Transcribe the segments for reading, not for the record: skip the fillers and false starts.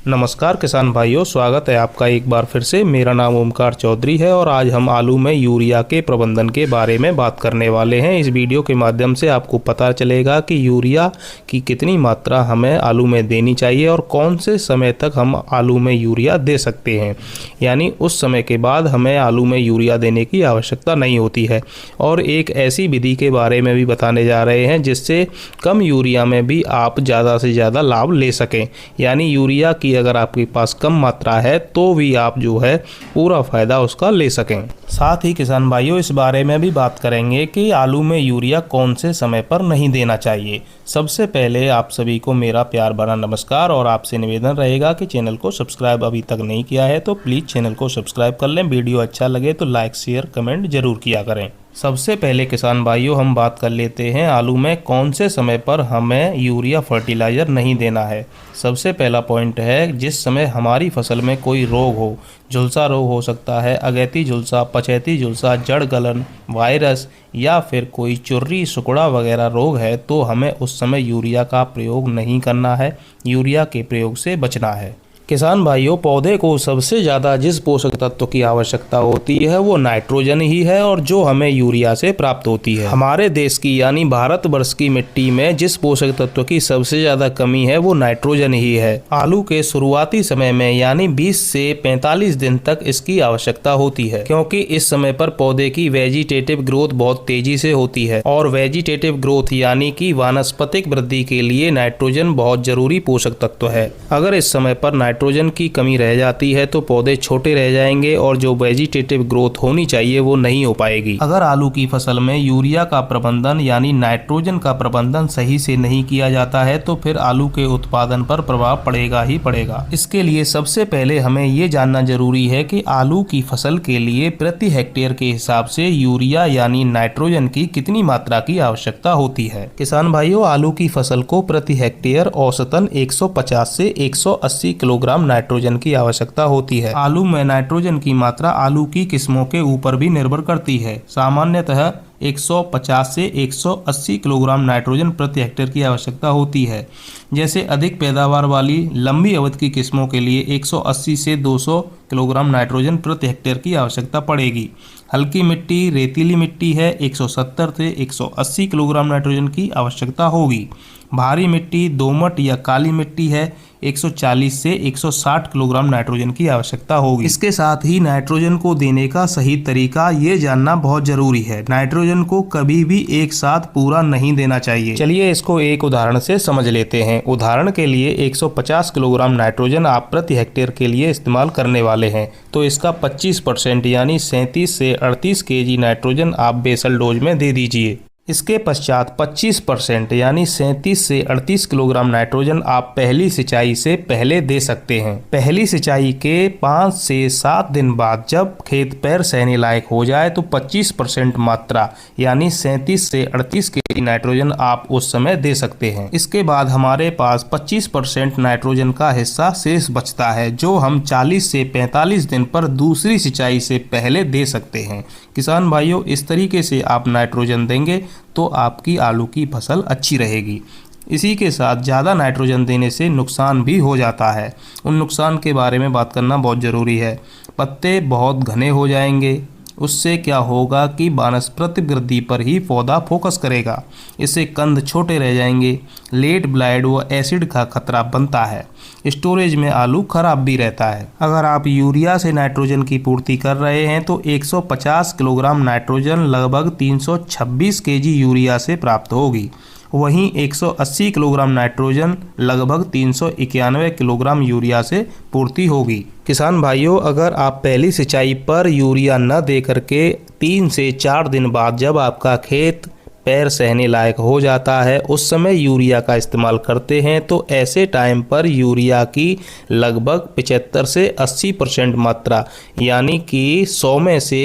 नमस्कार किसान भाइयों, स्वागत है आपका एक बार फिर से। मेरा नाम ओमकार चौधरी है और आज हम आलू में यूरिया के प्रबंधन के बारे में बात करने वाले हैं। इस वीडियो के माध्यम से आपको पता चलेगा कि यूरिया की कितनी मात्रा हमें आलू में देनी चाहिए और कौन से समय तक हम आलू में यूरिया दे सकते हैं, यानी उस समय के बाद हमें आलू में यूरिया देने की आवश्यकता नहीं होती है। और एक ऐसी विधि के बारे में भी बताने जा रहे हैं जिससे कम यूरिया में भी आप ज़्यादा से ज़्यादा लाभ ले सकें, यानी यूरिया की अगर आपके पास कम मात्रा है तो भी आप जो है पूरा फ़ायदा उसका ले सकें। साथ ही किसान भाइयों, इस बारे में भी बात करेंगे कि आलू में यूरिया कौन से समय पर नहीं देना चाहिए। सबसे पहले आप सभी को मेरा प्यार भरा नमस्कार और आपसे निवेदन रहेगा कि चैनल को सब्सक्राइब अभी तक नहीं किया है तो प्लीज़ चैनल को सब्सक्राइब कर लें। वीडियो अच्छा लगे तो लाइक शेयर कमेंट जरूर किया करें। सबसे पहले किसान भाइयों, हम बात कर लेते हैं आलू में कौन से समय पर हमें यूरिया फर्टिलाइज़र नहीं देना है। सबसे पहला पॉइंट है जिस समय हमारी फसल में कोई रोग हो। झुलसा रोग हो सकता है, अगैती झुलसा, पचैती झुलसा, जड़ गलन, वायरस या फिर कोई चुर्री सुकड़ा वगैरह रोग है तो हमें उस समय यूरिया का प्रयोग नहीं करना है, यूरिया के प्रयोग से बचना है। किसान भाइयों, पौधे को सबसे ज़्यादा जिस पोषक तत्व की आवश्यकता होती है वो नाइट्रोजन ही है और जो हमें यूरिया से प्राप्त होती है। हमारे देश की यानी भारतवर्ष की मिट्टी में जिस पोषक तत्व की सबसे ज़्यादा कमी है वो नाइट्रोजन ही है। आलू के शुरुआती समय में यानी 20 से 45 दिन तक इसकी आवश्यकता होती है, क्योंकि इस समय पर पौधे की वेजिटेटिव ग्रोथ बहुत तेजी से होती है और वेजिटेटिव ग्रोथ यानी कि वानस्पतिक वृद्धि के लिए नाइट्रोजन बहुत जरूरी पोषक तत्व है। अगर इस समय पर नाइट्रोजन की कमी रह जाती है तो पौधे छोटे रह जाएंगे और जो वेजिटेटिव ग्रोथ होनी चाहिए वो नहीं हो पाएगी। अगर आलू की फसल में यूरिया का प्रबंधन यानी नाइट्रोजन का प्रबंधन सही से नहीं किया जाता है तो फिर आलू के उत्पादन पर प्रभाव पड़ेगा ही पड़ेगा। इसके लिए सबसे पहले हमें ये जानना जरूरी है कि आलू की फसल के लिए प्रति हेक्टेयर के हिसाब से यूरिया यानी नाइट्रोजन की कितनी मात्रा की आवश्यकता होती है। किसान भाइयों, आलू की फसल को प्रति हेक्टेयर औसतन 150 से 180 किलोग्राम नाइट्रोजन की आवश्यकता होती है। आलू में नाइट्रोजन की मात्रा आलू की किस्मों के ऊपर भी निर्भर करती है। सामान्यतः 150 से 180 किलोग्राम नाइट्रोजन प्रति हेक्टेयर की आवश्यकता होती है। जैसे अधिक पैदावार वाली लंबी अवधि की किस्मों के लिए 180 से 200 किलोग्राम नाइट्रोजन प्रति हेक्टेयर की आवश्यकता पड़ेगी। हल्की मिट्टी, रेतीली मिट्टी है 170 से 180 किलोग्राम नाइट्रोजन की आवश्यकता होगी। भारी मिट्टी, दोमट या काली मिट्टी है 140 से 160 किलोग्राम नाइट्रोजन की आवश्यकता होगी। इसके साथ ही नाइट्रोजन को देने का सही तरीका ये जानना बहुत जरूरी है। नाइट्रोजन को कभी भी एक साथ पूरा नहीं देना चाहिए। चलिए इसको एक उदाहरण से समझ लेते हैं। उदाहरण के लिए 150 किलोग्राम नाइट्रोजन आप प्रति हेक्टेयर के लिए इस्तेमाल करने वाले हैं तो इसका 25% यानी 37 से 38 kg नाइट्रोजन आप बेसल डोज में दे दीजिए। इसके पश्चात 25% यानी 37 से 38 किलोग्राम नाइट्रोजन आप पहली सिंचाई से पहले दे सकते हैं। पहली सिंचाई के 5 से 7 दिन बाद जब खेत पैर सहने लायक हो जाए तो 25% मात्रा यानी 37 से 38 kg नाइट्रोजन आप उस समय दे सकते हैं। इसके बाद हमारे पास 25% नाइट्रोजन का हिस्सा शेष बचता है जो हम 40 से 45 दिन पर दूसरी सिंचाई से पहले दे सकते हैं। किसान भाइयों, इस तरीके से आप नाइट्रोजन देंगे तो आपकी आलू की फसल अच्छी रहेगी। इसी के साथ ज़्यादा नाइट्रोजन देने से नुकसान भी हो जाता है। उन नुकसान के बारे में बात करना बहुत ज़रूरी है। पत्ते बहुत घने हो जाएंगे, उससे क्या होगा कि वानस्पतिक वृद्धि पर ही पौधा फोकस करेगा। इससे कंद छोटे रह जाएंगे, लेट ब्लाइट व एसिड का खतरा बनता है। स्टोरेज में आलू खराब भी रहता है। अगर आप यूरिया से नाइट्रोजन की पूर्ति कर रहे हैं तो 150 किलोग्राम नाइट्रोजन लगभग 326 kg यूरिया से प्राप्त होगी। वहीं 180 किलोग्राम नाइट्रोजन लगभग 391 किलोग्राम यूरिया से पूर्ति होगी। किसान भाइयों, अगर आप पहली सिंचाई पर यूरिया न दे करके 3 से 4 दिन बाद जब आपका खेत पैर सहने लायक हो जाता है उस समय यूरिया का इस्तेमाल करते हैं तो ऐसे टाइम पर यूरिया की लगभग 75 से 80% मात्रा यानी कि 100 में से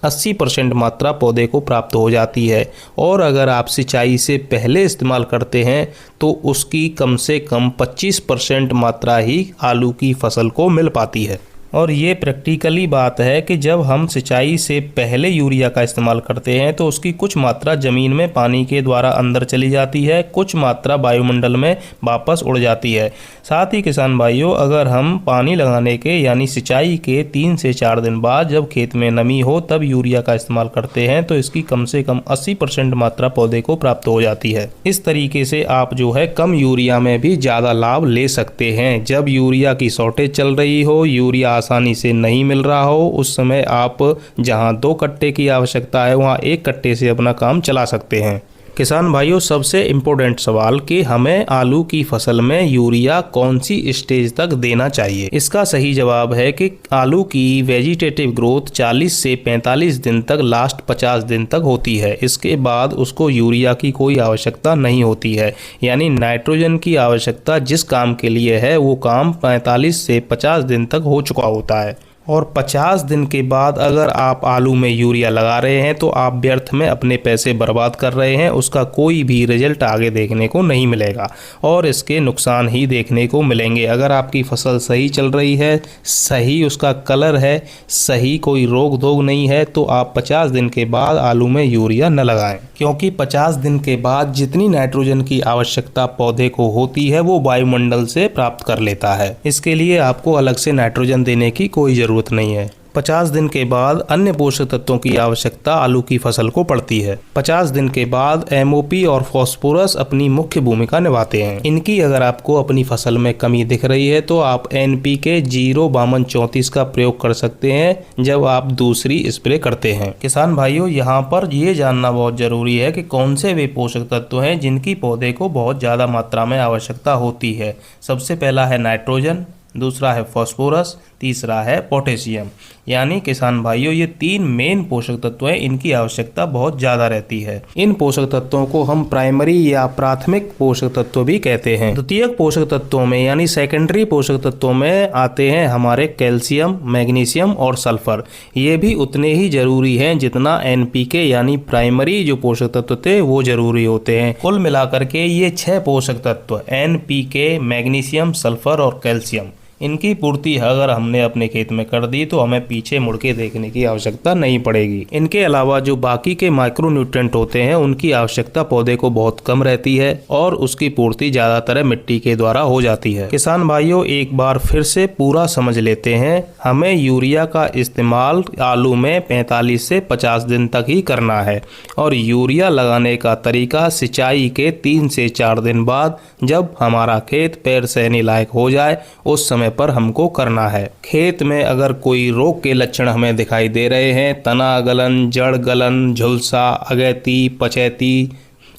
80% मात्रा पौधे को प्राप्त हो जाती है। और अगर आप सिंचाई से पहले इस्तेमाल करते हैं तो उसकी कम से कम 25% मात्रा ही आलू की फसल को मिल पाती है। और ये प्रैक्टिकली बात है कि जब हम सिंचाई से पहले यूरिया का इस्तेमाल करते हैं तो उसकी कुछ मात्रा ज़मीन में पानी के द्वारा अंदर चली जाती है, कुछ मात्रा वायुमंडल में वापस उड़ जाती है। साथ ही किसान भाइयों, अगर हम पानी लगाने के यानी सिंचाई के 3 से 4 दिन बाद जब खेत में नमी हो तब यूरिया का इस्तेमाल करते हैं तो इसकी कम से कम 80% मात्रा पौधे को प्राप्त हो जाती है। इस तरीके से आप जो है कम यूरिया में भी ज़्यादा लाभ ले सकते हैं। जब यूरिया की शॉर्टेज चल रही हो, यूरिया आसानी से नहीं मिल रहा हो, उस समय आप जहां 2 कट्टे की आवश्यकता है वहां 1 कट्टे से अपना काम चला सकते हैं। किसान भाइयों, सबसे इम्पोर्टेंट सवाल कि हमें आलू की फसल में यूरिया कौन सी स्टेज तक देना चाहिए। इसका सही जवाब है कि आलू की वेजिटेटिव ग्रोथ 40 से 45 दिन तक, लास्ट 50 दिन तक होती है। इसके बाद उसको यूरिया की कोई आवश्यकता नहीं होती है, यानी नाइट्रोजन की आवश्यकता जिस काम के लिए है वो काम 45 से 50 दिन तक हो चुका होता है। और 50 दिन के बाद अगर आप आलू में यूरिया लगा रहे हैं तो आप व्यर्थ में अपने पैसे बर्बाद कर रहे हैं, उसका कोई भी रिजल्ट आगे देखने को नहीं मिलेगा और इसके नुकसान ही देखने को मिलेंगे। अगर आपकी फसल सही चल रही है, सही उसका कलर है, सही कोई रोग धोग नहीं है, तो आप 50 दिन के बाद आलू में यूरिया न लगाएं, क्योंकि 50 दिन के बाद जितनी नाइट्रोजन की आवश्यकता पौधे को होती है वो वायुमंडल से प्राप्त कर लेता है। इसके लिए आपको अलग से नाइट्रोजन देने की कोई जरूरत नहीं है। 50 दिन के बाद अन्य पोषक तत्वों की आवश्यकता आलू की फसल को पड़ती है। 50 दिन के बाद एमओपी और फास्फोरस अपनी मुख्य भूमिका निभाते हैं। इनकी अगर आपको अपनी फसल में कमी दिख रही है तो आप एनपीके 0-52-34 का प्रयोग कर सकते हैं जब आप दूसरी स्प्रे करते हैं। किसान भाइयों, यहाँ पर ये जानना बहुत जरूरी है कि कौन से वे पोषक तत्व हैं जिनकी पौधे को बहुत ज़्यादा मात्रा में आवश्यकता होती है। सबसे पहला है नाइट्रोजन, दूसरा है फास्फोरस, तीसरा है पोटेशियम। यानी किसान भाइयों, ये 3 मेन पोषक तत्व हैं, इनकी आवश्यकता बहुत ज़्यादा रहती है। इन पोषक तत्वों को हम प्राइमरी या प्राथमिक पोषक तत्व भी कहते हैं। द्वितीयक पोषक तत्वों में यानी सेकेंडरी पोषक तत्वों में आते हैं हमारे कैल्शियम, मैग्नीशियम और सल्फर। ये भी उतने ही जरूरी हैं जितना एनपीके यानी प्राइमरी जो पोषक तत्व थे वो जरूरी होते हैं। कुल मिलाकर के ये 6 पोषक तत्व एनपीके, मैग्नीशियम, सल्फर और कैल्शियम, इनकी पूर्ति अगर हमने अपने खेत में कर दी तो हमें पीछे मुड़ के देखने की आवश्यकता नहीं पड़ेगी। इनके अलावा जो बाकी के माइक्रो न्यूट्रिएंट होते हैं उनकी आवश्यकता पौधे को बहुत कम रहती है और उसकी पूर्ति ज्यादातर मिट्टी के द्वारा हो जाती है। किसान भाइयों, एक बार फिर से पूरा समझ लेते हैं, हमें यूरिया का इस्तेमाल आलू में 45 से 50 दिन तक ही करना है और यूरिया लगाने का तरीका सिंचाई के 3 से 4 दिन बाद जब हमारा खेत पैर सहने लायक हो जाए उस समय पर हमको करना है। खेत में अगर कोई रोग के लक्षण हमें दिखाई दे रहे हैं, तना गलन, जड़ गलन, झुलसा, अगैती, पचैती,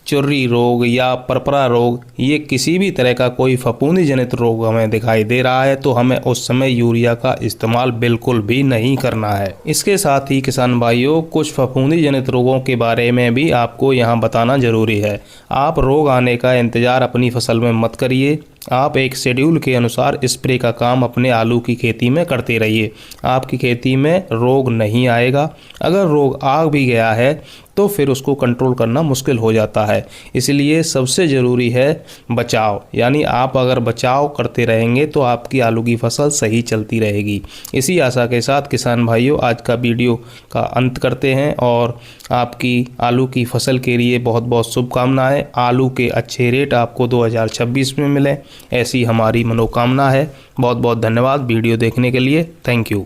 चुर्री रोग या परपरा रोग, ये किसी भी तरह का कोई फफूंदी जनित रोग हमें दिखाई दे रहा है तो हमें उस समय यूरिया का इस्तेमाल बिल्कुल भी नहीं करना है। इसके साथ ही किसान भाइयों, कुछ फफूंदी जनित रोगों के बारे में भी आपको यहाँ बताना जरूरी है। आप रोग आने का इंतजार अपनी फसल में मत करिए, आप एक शेड्यूल के अनुसार स्प्रे का काम अपने आलू की खेती में करते रहिए। आपकी खेती में रोग नहीं आएगा। अगर रोग आ भी गया है तो फिर उसको कंट्रोल करना मुश्किल हो जाता है। इसलिए सबसे ज़रूरी है बचाव, यानी आप अगर बचाव करते रहेंगे तो आपकी आलू की फसल सही चलती रहेगी। इसी आशा के साथ किसान भाइयों, आज का वीडियो का अंत करते हैं और आपकी आलू की फसल के लिए बहुत बहुत शुभकामनाएं। आलू के अच्छे रेट आपको 2026 में मिले, ऐसी हमारी मनोकामना है। बहुत बहुत धन्यवाद वीडियो देखने के लिए। Thank you.